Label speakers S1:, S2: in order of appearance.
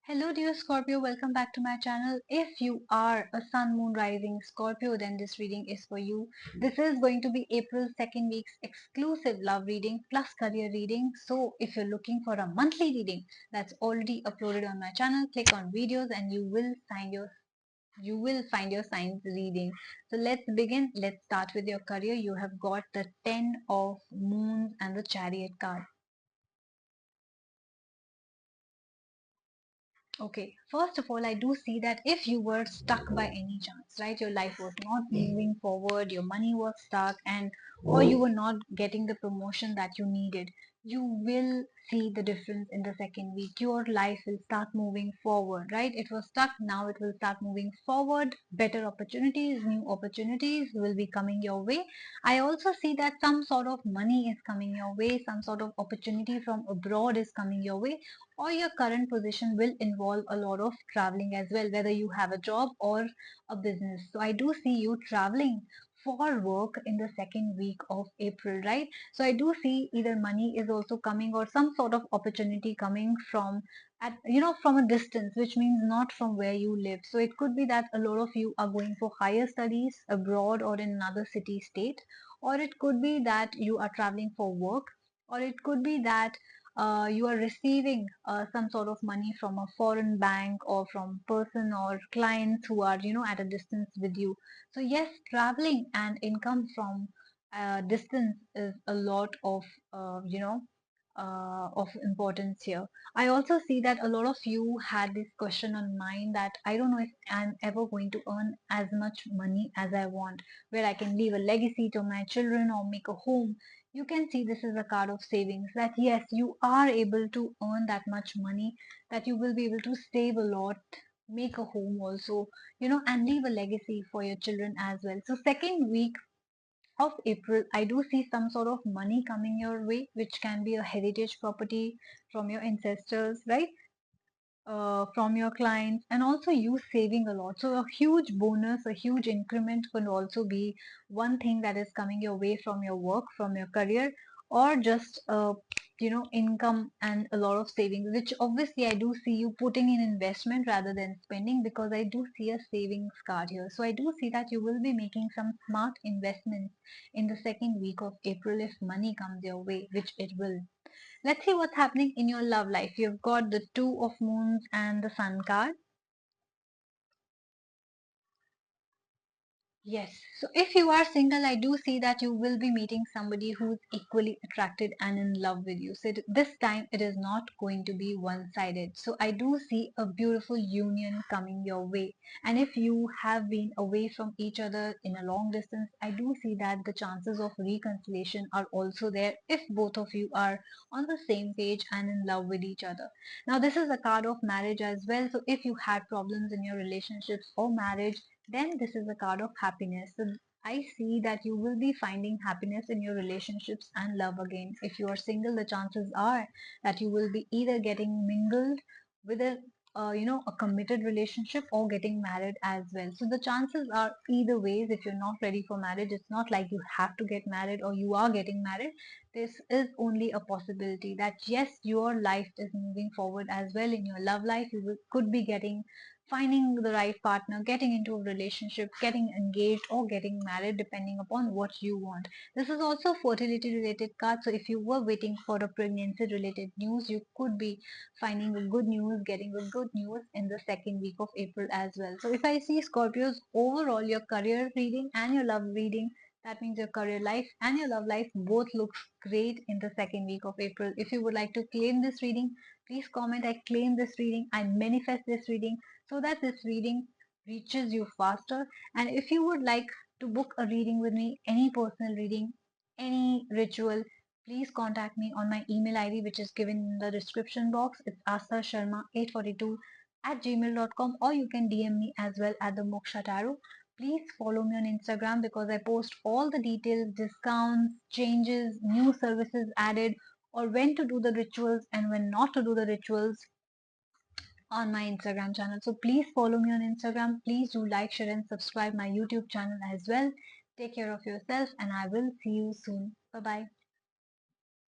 S1: Hello dear Scorpio, welcome back to my channel. If you are a sun moon rising Scorpio, then this reading is for you. This is going to be April 2nd week's exclusive love reading plus career reading. So if you're looking for a monthly reading that's already uploaded on my channel, click on videos and you will find your signs reading. So let's begin. Let's start with your career. You have got the 10 of moons and the chariot card. Okay, first of all, I do see that if you were stuck by any chance, right, your life was not moving forward, your money was stuck, and or you were not getting the promotion that you needed, you will see the difference in the second week. Your life will start moving forward, right? It was stuck, now it will start moving forward. Better opportunities, new opportunities will be coming your way. I also see that some sort of money is coming your way, some sort of opportunity from abroad is coming your way, or your current position will involve a lot of traveling as well, whether you have a job or a business. So I do see you traveling for work in the second week of April, right? So I do see either money is also coming or some sort of opportunity coming from from a distance, which means not from where you live. So it could be that a lot of you are going for higher studies abroad or in another city state, or it could be that you are traveling for work, or it could be that you are receiving some sort of money from a foreign bank or from person or clients who are at a distance with you. So yes, traveling and income from distance is a lot of importance here. I also see that a lot of you had this question on mind that I don't know if I'm ever going to earn as much money as I want, where I can leave a legacy to my children or make a home. You can see this is a card of savings, that yes, you are able to earn that much money, that you will be able to save a lot, make a home also, and leave a legacy for your children as well. So second week of April, I do see some sort of money coming your way, which can be a heritage property from your ancestors, right? From your clients, and also you saving a lot. So a huge bonus, a huge increment could also be one thing that is coming your way from your work, from your career, or just income and a lot of savings, which obviously I do see you putting in investment rather than spending, because I do see a savings card here. So I do see that you will be making some smart investments in the second week of April if money comes your way, which it will. Let's see what's happening in your love life. You've got the Two of Moons and the Sun card. Yes. So if you are single, I do see that you will be meeting somebody who's equally attracted and in love with you. So this time it is not going to be one-sided. So I do see a beautiful union coming your way. And if you have been away from each other in a long distance, I do see that the chances of reconciliation are also there if both of you are on the same page and in love with each other. Now this is a card of marriage as well. So if you had problems in your relationships or marriage, then this is a card of happiness. So I see that you will be finding happiness in your relationships and love again. If you are single, the chances are that you will be either getting mingled with a committed relationship or getting married as well. So the chances are either ways. If you're not ready for marriage, it's not like you have to get married or you are getting married. This is only a possibility that yes, your life is moving forward as well. In your love life, could be getting finding the right partner, getting into a relationship, getting engaged, or getting married, depending upon what you want. This is also fertility related card. So if you were waiting for a pregnancy related news, you could be finding a good news, getting a good news in the second week of April as well. So if I see Scorpios, overall your career reading and your love reading, that means your career life and your love life both looks great in the second week of April. If you would like to claim this reading, please comment I claim this reading, I manifest this reading, so that this reading reaches you faster. And if you would like to book a reading with me, any personal reading, any ritual, please contact me on my email ID, which is given in the description box. It's astasharma842@gmail.com, or you can DM me as well at the Moksha Tarot. Please follow me on Instagram because I post all the details, discounts, changes, new services added, or when to do the rituals and when not to do the rituals on my Instagram channel. So please follow me on Instagram. Please do like, share, and subscribe my YouTube channel as well. Take care of yourself, and I will see you soon. Bye bye.